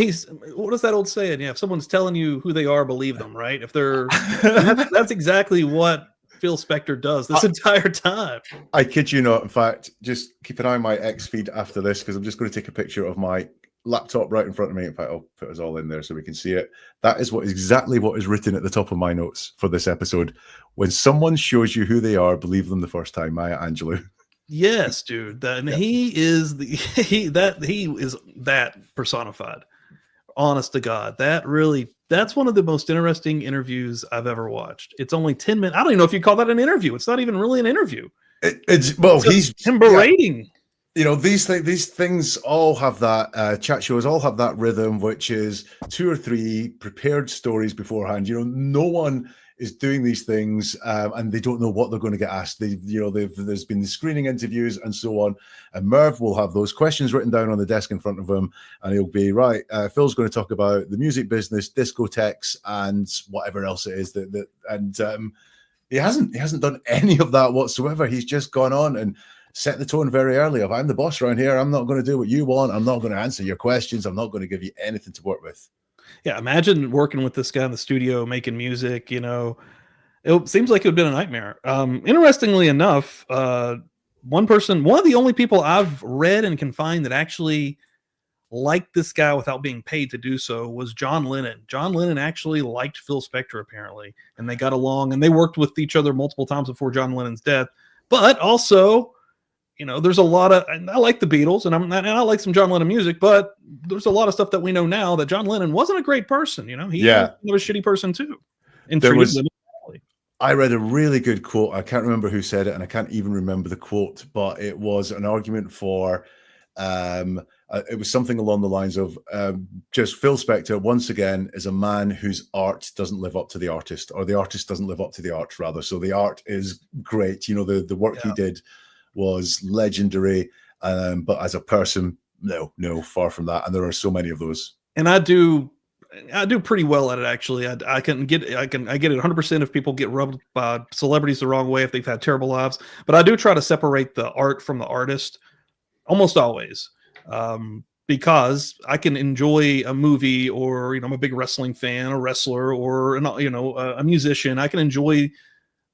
what is that old saying? Yeah, if someone's telling you who they are, believe them, right? If they're that's exactly what Phil Spector does this entire time. I kid you not. In fact, just keep an eye on my X feed after this, because I'm just going to take a picture of my laptop right in front of me. In fact, I'll put us all in there so we can see it. That is exactly what is written at the top of my notes for this episode. When someone shows you who they are, believe them the first time. Maya Angelou. Yes, dude. He is that personified. Honest to God, that's one of the most interesting interviews I've ever watched. It's only 10 minutes. I don't even know if you call that an interview. It's not even really an interview. He's him berating. These things all have that, chat shows all have that rhythm, which is 2 or 3 prepared stories beforehand. No one is doing these things and they don't know what they're going to get asked. There's been the screening interviews and so on. And Merv will have those questions written down on the desk in front of him, and he'll be right. Phil's going to talk about the music business, discotheques, and whatever else it is he hasn't done any of that whatsoever. He's just gone on and set the tone very early of, I'm the boss around here. I'm not going to do what you want. I'm not going to answer your questions. I'm not going to give you anything to work with. Yeah, imagine working with this guy in the studio making music. It seems like it would have been a nightmare. Interestingly enough, one of the only people I've read and can find that actually liked this guy without being paid to do so was John Lennon. John Lennon actually liked Phil Spector, apparently, and they got along, and they worked with each other multiple times before John Lennon's death. But also, there's a lot of, and I like the Beatles, and I like some John Lennon music, but there's a lot of stuff that we know now that John Lennon wasn't a great person. He was a shitty person too. And I read a really good quote. I can't remember who said it, and I can't even remember the quote, but it was an argument for, it was something along the lines of just Phil Spector, once again, is a man whose art doesn't live up to the artist, or the artist doesn't live up to the art, rather. So the art is great. The work he did was legendary, but as a person, no, far from that. And there are so many of those. And I do pretty well at it, actually. I get it 100% if people get rubbed by celebrities the wrong way, if they've had terrible lives. But I do try to separate the art from the artist almost always, because I can enjoy a movie, or I'm a big wrestling fan, a wrestler, or a musician. I can enjoy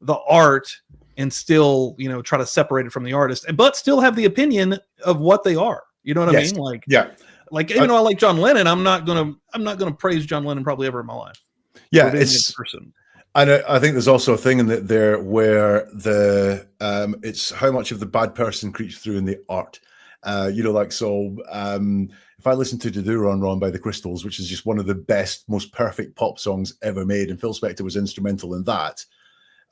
the art and still try to separate it from the artist, but still have the opinion of what they are. You know what I mean? Like, yeah. Like, even though I like John Lennon, I'm not gonna praise John Lennon probably ever in my life. Yeah, it's person. And I think there's also a thing in there where it's how much of the bad person creeps through in the art. If I listen to "To Do Run Run" by the Crystals, which is just one of the best, most perfect pop songs ever made, and Phil Spector was instrumental in that.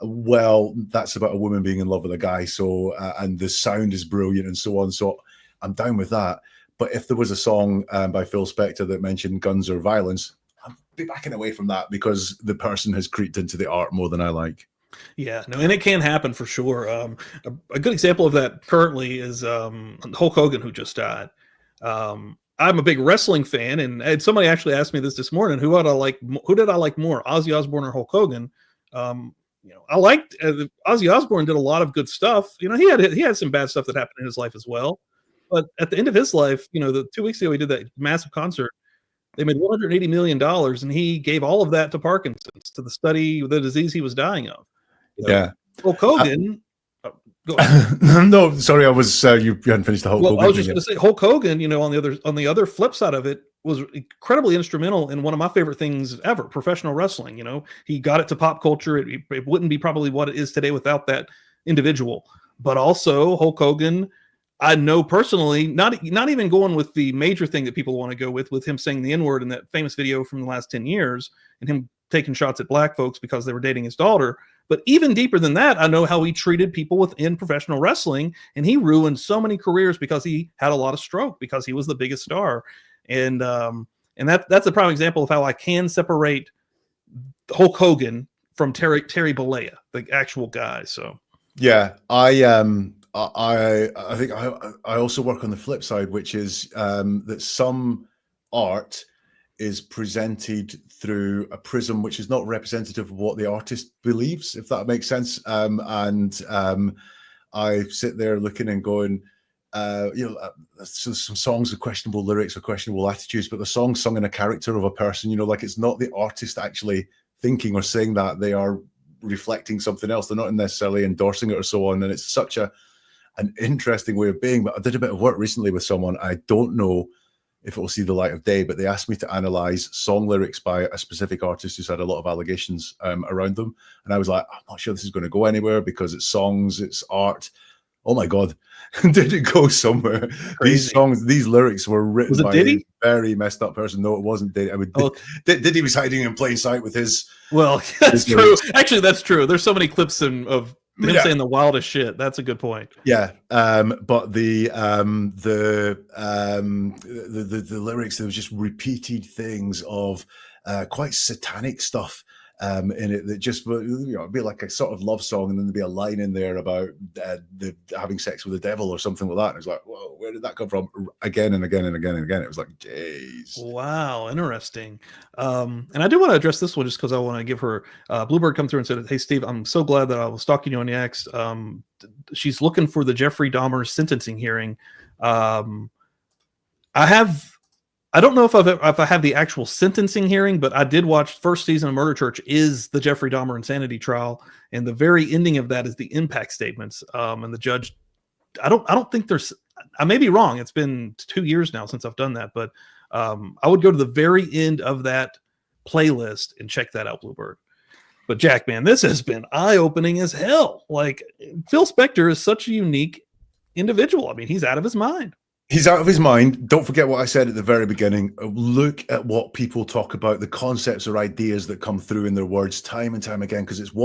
Well, that's about a woman being in love with a guy. So, and the sound is brilliant and so on. So I'm down with that. But if there was a song by Phil Spector that mentioned guns or violence, I'd be backing away from that because the person has creeped into the art more than I like. Yeah, no, and it can happen for sure. A good example of that currently is Hulk Hogan, who just died. I'm a big wrestling fan, and somebody actually asked me this morning: who did I like more, Ozzy Osbourne or Hulk Hogan? I liked Ozzy Osbourne did a lot of good stuff. He had some bad stuff that happened in his life as well. But at the end of his life, the 2 weeks ago he did that massive concert. They made $180 million, and he gave all of that to Parkinson's, to the study, the disease he was dying of. Yeah. Hulk Hogan. No, sorry, I was you hadn't finished the Hulk Hogan. I was just going to say Hulk Hogan. On the other flip side of it, was incredibly instrumental in one of my favorite things ever, professional wrestling. He got it to pop culture. It wouldn't be probably what it is today without that individual. But also Hulk Hogan, I know personally, not even going with the major thing that people want to go with him saying the N-word in that famous video from the last 10 years and him taking shots at black folks because they were dating his daughter. But even deeper than that, I know how he treated people within professional wrestling, and he ruined so many careers because he had a lot of stroke, because he was the biggest star. And that's a prime example of how I can separate Hulk Hogan from Terry Bollea, the actual guy. So yeah, I think I also work on the flip side, which is that some art is presented through a prism which is not representative of what the artist believes, if that makes sense. I sit there looking and going, some songs with questionable lyrics or questionable attitudes, but the song sung in a character of a person, like it's not the artist actually thinking or saying that. They are reflecting something else. They're not necessarily endorsing it or so on. And it's such an interesting way of being. But I did a bit of work recently with someone. I don't know if it will see the light of day, but they asked me to analyze song lyrics by a specific artist who's had a lot of allegations around them. And I was like, I'm not sure this is going to go anywhere because it's songs, it's art. Oh my God, did it go somewhere? Crazy. These lyrics were written by a very messed up person. No, it wasn't Diddy. Diddy was hiding in plain sight with his. Well, that's true. Lyrics. Actually, that's true. There's so many clips of him saying the wildest shit. That's a good point. Yeah, but the lyrics, there was just repeated things of quite satanic stuff in it that just it'd be like a sort of love song, and then there'd be a line in there about having sex with the devil or something like that. And it was like, whoa, where did that come from? Again and again and again and again. It was like, jeez. Wow, interesting. And I do want to address this one just because I want to give her Bluebird come through and said, "Hey Steve, I'm so glad that I was stalking you on the X. She's looking for the Jeffrey Dahmer sentencing hearing. I don't know if I have the actual sentencing hearing, but I did watch first season of Murder Church is the Jeffrey Dahmer insanity trial, and the very ending of that is the impact statements. And the judge, I don't think there's. I may be wrong. It's been 2 years now since I've done that, but I would go to the very end of that playlist and check that out, Bluebird. But Jack, man, this has been eye-opening as hell. Like, Phil Spector is such a unique individual. I mean, he's out of his mind. He's out of his mind. Don't forget what I said at the very beginning. Look at what people talk about, the concepts or ideas that come through in their words time and time again, because it's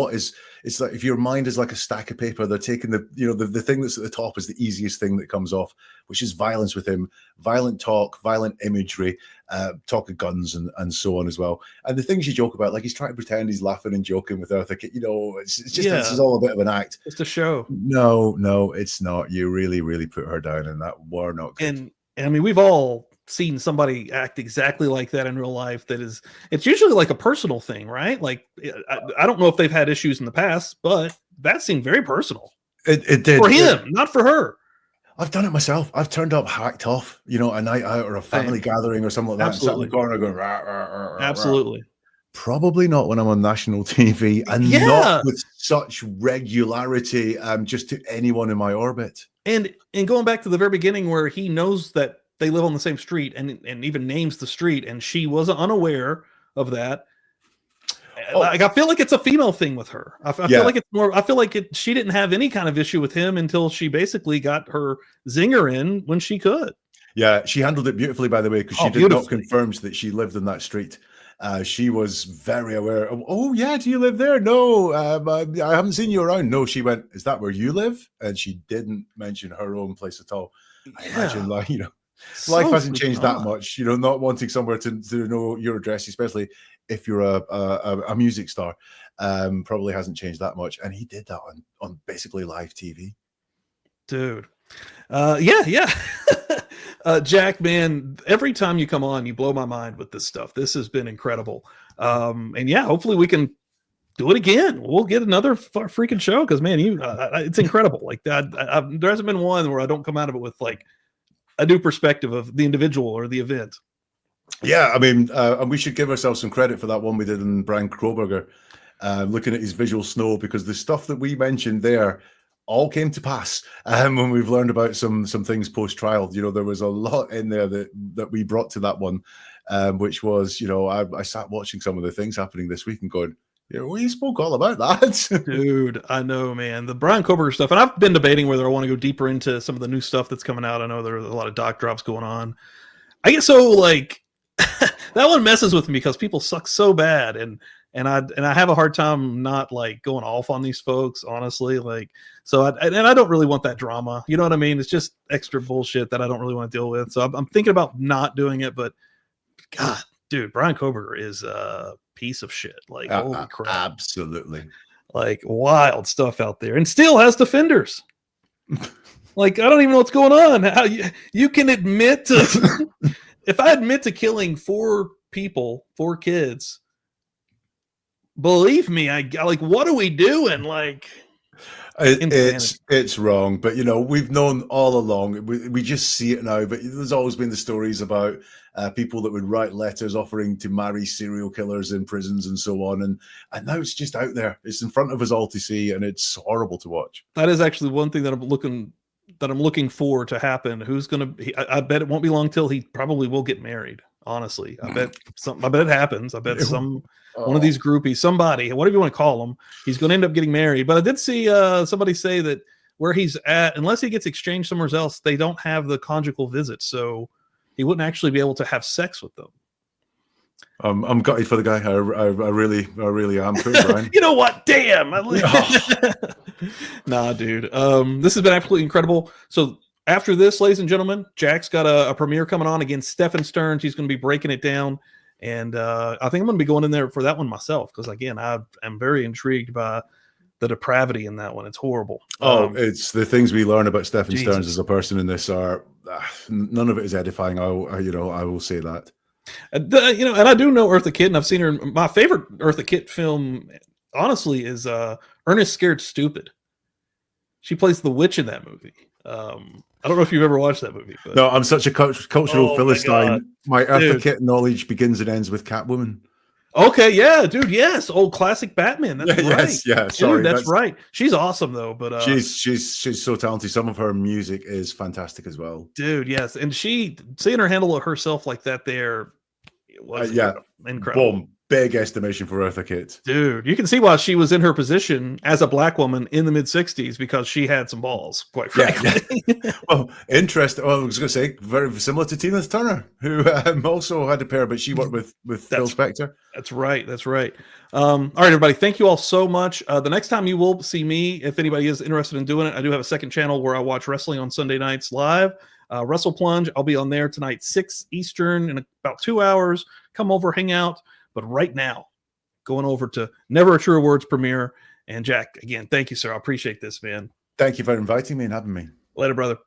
like if your mind is like a stack of paper, they're taking the thing that's at the top is the easiest thing that comes off, which is violence with him, violent talk, violent imagery, talk of guns and so on as well. And the things you joke about, like he's trying to pretend he's laughing and joking with Eartha, it's just this is all a bit of an act. It's a show. No, it's not. You really, really put her down, and that we're not good. And I mean, we've all seen somebody act exactly like that in real life. It's usually like a personal thing, right? Like I don't know if they've had issues in the past, but that seemed very personal. It did for him, not for her. I've done it myself. I've turned up hacked off, you know, a night out or a family gathering or something like that. Absolutely. And sat in the corner going, rah, rah, rah, rah, absolutely. Rah. Probably not when I'm on national TV, and not with such regularity, just to anyone in my orbit. And going back to the very beginning, where he knows that they live on the same street, and even names the street, and she was unaware of that. Like, I feel like it's a female thing with her. I feel like it's more. I feel like she didn't have any kind of issue with him until she basically got her zinger in when she could. Yeah, she handled it beautifully, by the way, because she did not confirm that she lived in that street. She was very aware of, oh, yeah, do you live there? No, I haven't seen you around. No, she went, is that where you live? And she didn't mention her own place at all. I imagine, like, you know, life hasn't changed that much, you know, not wanting somewhere to know your address, especially if you're a music star, probably hasn't changed that much. And he did that on basically live TV. Dude. Yeah. Jack, man, every time you come on, you blow my mind with this stuff. This has been incredible. And yeah, hopefully we can do it again. We'll get another freaking show because, man, it's incredible. Like that, there hasn't been one where I don't come out of it with like a new perspective of the individual or the event. Yeah, I mean, and we should give ourselves some credit for that one we did in Brian Kroberger, looking at his visual snow, because the stuff that we mentioned there all came to pass when we've learned about some things post-trial. You know, there was a lot in there that we brought to that one, which was, you know, I sat watching some of the things happening this week and going, yeah, we spoke all about that. Dude, I know, man. The Brian Koberger stuff, and I've been debating whether I want to go deeper into some of the new stuff that's coming out. I know there's a lot of doc drops going on. I get so, like, that one messes with me because people suck so bad, and I have a hard time not like going off on these folks, honestly. Like, so I don't really want that drama. You know what I mean? It's just extra bullshit that I don't really want to deal with. So I'm thinking about not doing it. But God, dude, Brian Koberger is a piece of shit. Like, holy crap! Absolutely, like wild stuff out there, and still has defenders. Like, I don't even know what's going on. How you can admit to if I admit to killing 4 kids. Believe me, I like. What are we doing? Like, it's wrong. But you know, we've known all along. We just see it now. But there's always been the stories about people that would write letters offering to marry serial killers in prisons and so on. And now it's just out there. It's in front of us all to see, and it's horrible to watch. That is actually one thing that I'm looking for to happen. Who's gonna? I bet it won't be long till he probably will get married. Honestly, I bet it happens. I bet one of these groupies, somebody, whatever you want to call him, he's going to end up getting married. But I did see somebody say that where he's at, unless he gets exchanged somewhere else, they don't have the conjugal visit, so he wouldn't actually be able to have sex with them. I'm gutted for the guy. I really am. Poor Brian. You know what? Damn. Nah, dude. This has been absolutely incredible. So after this, ladies and gentlemen, Jack's got a premiere coming on against Stephen Stearns. He's going to be breaking it down. And I think I'm going to be going in there for that one myself because, again, I am very intrigued by the depravity in that one. It's horrible. It's the things we learn about Stephen Stearns as a person in this are none of it is edifying. I will say that. And I do know Eartha Kitt, and I've seen her. My favorite Eartha Kitt film, honestly, is Ernest Scared Stupid. She plays the witch in that movie. I don't know if you've ever watched that movie. But... No, I'm such a cultural Philistine. My Eartha Kitt knowledge begins and ends with Catwoman. Okay, yeah, dude, yes, old classic Batman. That's right. Yes, yeah, sorry, dude, that's right. She's awesome though, but she's so talented. Some of her music is fantastic as well, dude. Yes, and she seeing her handle herself like that there was incredible. Boom. Big estimation for Eartha Kitt. Dude, you can see why she was in her position as a black woman in the mid-'60s because she had some balls, quite frankly. Yeah. Well, interesting. Well, I was going to say, very similar to Tina Turner, who also had a pair, but she worked with Phil Spector. That's right. That's right. All right, everybody. Thank you all so much. The next time you will see me, if anybody is interested in doing it, I do have a second channel where I watch wrestling on Sunday nights live. Wrestle Plunge. I'll be on there tonight, 6 Eastern in about 2 hours. Come over, hang out. But right now, going over to Never a Truer Words premiere. And Jack, again, thank you, sir. I appreciate this, man. Thank you for inviting me and having me. Later, brother.